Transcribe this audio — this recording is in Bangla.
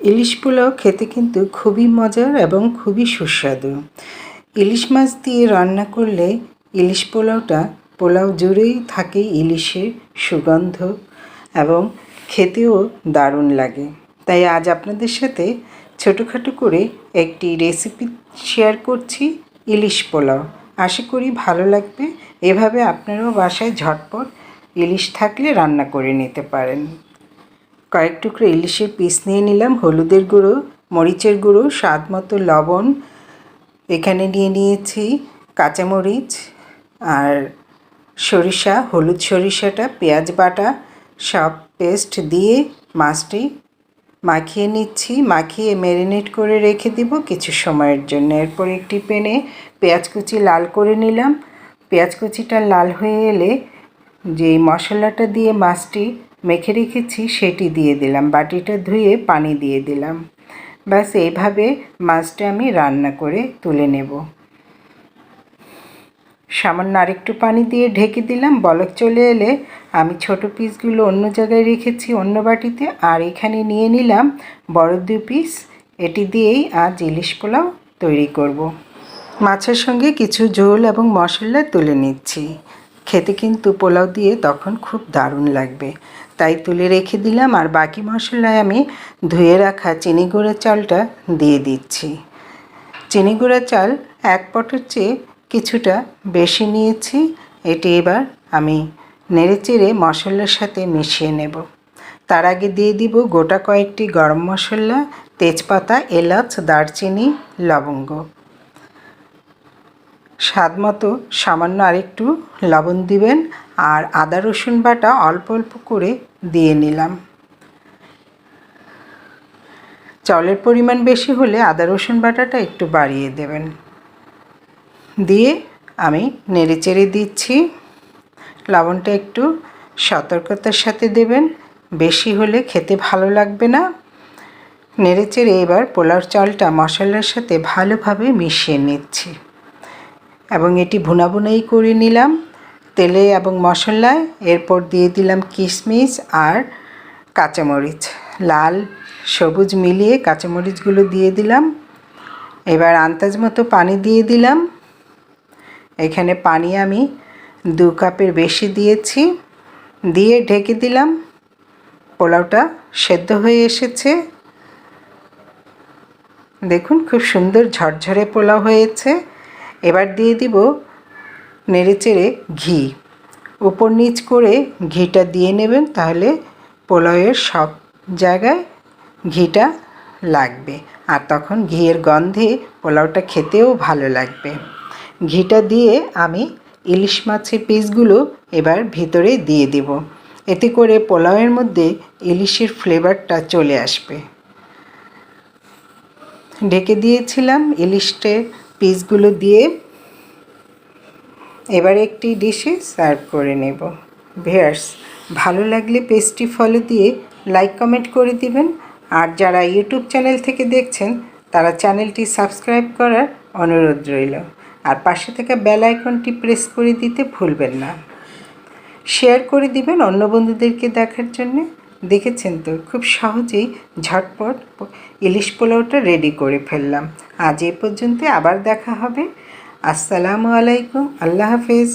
ইলিশ পোলাও খেতে কিন্তু খুবই মজার এবং খুবই সুস্বাদু। ইলিশ মাছ দিয়ে রান্না করলে ইলিশ পোলাও জুড়েই থাকে ইলিশের সুগন্ধ এবং খেতেও দারুণ লাগে। তাই আজ আপনাদের সাথে ছোটোখাটো করে একটি রেসিপি শেয়ার করছি, ইলিশ পোলাও। আশা করি ভালো লাগবে। এভাবে আপনারাও বাসায় ঝটপট ইলিশ থাকলে রান্না করে নিতে পারেন। কয়েক টুকরো ইলিশের পিস নিয়ে নিলাম, হলুদের গুঁড়ো, মরিচের গুঁড়ো, স্বাদ মতো লবণ, এখানে নিয়ে নিয়েছি কাঁচামরিচ আর সরিষা, হলুদ সরিষাটা, পেঁয়াজ বাটা সব পেস্ট দিয়ে মাছটি মাখিয়ে নিচ্ছি। মাখিয়ে ম্যারিনেট করে রেখে দিব কিছু সময়ের জন্য। এরপর একটি প্যানে পেঁয়াজ কুচি লাল করে নিলাম। পেঁয়াজ কুচিটা লাল হয়ে এলে যে মশলাটা দিয়ে মাছটি মেখে রেখেছি সেটি দিয়ে দিলাম। বাটিটা ধুয়ে পানি দিয়ে দিলাম। ব্যাস এইভাবে মাছটা আমি রান্না করে তুলে নেব। সামান্য আরেকটু পানি দিয়ে ঢেকে দিলাম। বলক চলে এলে আমি ছোট পিসগুলো অন্য জায়গায় রেখেছি অন্য বাটিতে, আর এখানে নিয়ে নিলাম বড় 2 পিস। এটি দিয়েই আজ ইলিশ পোলাও তৈরি করব। মাছের সঙ্গে কিছু ঝোল এবং মশলা তুলে নিচ্ছি। খেতে কিন্তু পোলাও দিয়ে তখন খুব দারুণ লাগবে, তাই তুলে রেখে দিলাম। আর বাকি মশলায় আমি ধুয়ে রাখা চিনি গুঁড়া চালটা দিয়ে দিচ্ছি। চিনি গুঁড়া চাল 1 পটের চেয়ে কিছুটা বেশি নিয়েছি। এটি এবার আমি নেড়েচেড়ে মশলার সাথে মিশিয়ে নেব। তার আগে দিয়ে দিব গোটা কয়েকটি গরম মশলা, তেজপাতা, এলাচ, দারচিনি, লবঙ্গ। স্বাদ মতো সামান্য আরেকটু লবণ দিবেন। আর আদা রসুন বাটা অল্প অল্প করে দিয়ে নিলাম। চালের পরিমাণ বেশি হলে আদা রসুন বাটাটা একটু বাড়িয়ে দেবেন। দিয়ে আমি নেড়েচেড়ে দিচ্ছি। লবণটা একটু সতর্কতার সাথে দেবেন, বেশি হলে খেতে ভালো লাগবে না। নেড়েচেড়ে এবার পোলাওর চালটা মশলার সাথে ভালোভাবে মিশিয়ে নিচ্ছি এবং এটি ভুনা ভুনাই করে নিলাম তেলে এবং মশলায়। এরপর দিয়ে দিলাম কিশমিশ আর কাঁচামরিচ, লাল সবুজ মিলিয়ে কাঁচামরিচগুলো দিয়ে দিলাম। এবার আন্দাজ মতো পানি দিয়ে দিলাম। এখানে পানি আমি 2 কাপের বেশি দিয়েছি। দিয়ে ঢেকে দিলাম। পোলাওটা সেদ্ধ হয়ে এসেছে। দেখুন খুব সুন্দর ঝরঝরে পোলাও হয়েছে। এবার দিয়ে দিব নেড়েচেড়ে ঘি। উপর নিচ করে ঘিটা দিয়ে নেবেন, তাহলে পোলাওয়ের সব জায়গায় ঘিটা লাগবে আর তখন ঘিয়ের গন্ধে পোলাওটা খেতেও ভালো লাগবে। ঘিটা দিয়ে আমি ইলিশ মাছের পিসগুলো এবার ভিতরে দিয়ে দেব। এতে করে পোলাওয়ের মধ্যে ইলিশের ফ্লেভারটা চলে আসবে। ঢেকে দিয়েছিলাম ইলিশের পিসগুলো দিয়ে। এবার একটি ডিশে সার্ভ করে নেব। ভিউয়ার্স, ভালো লাগলে পেজটি ফলো দিয়ে লাইক কমেন্ট করে দিবেন। আর যারা ইউটিউব চ্যানেল থেকে দেখছেন তারা চ্যানেলটি সাবস্ক্রাইব করার অনুরোধ রইল। আর পাশে থাকা বেল আইকনটি প্রেস করে দিতে ভুলবেন না। শেয়ার করে দিবেন অন্য বন্ধুদেরকে দেখার জন্য। দেখেছেন তো খুব সহজেই ঝটপট ইলিশ পোলাওটা রেডি করে ফেললাম। আজ এ পর্যন্ত, আবার দেখা হবে। আসসালামু আলাইকুম, আল্লাহ হাফেজ।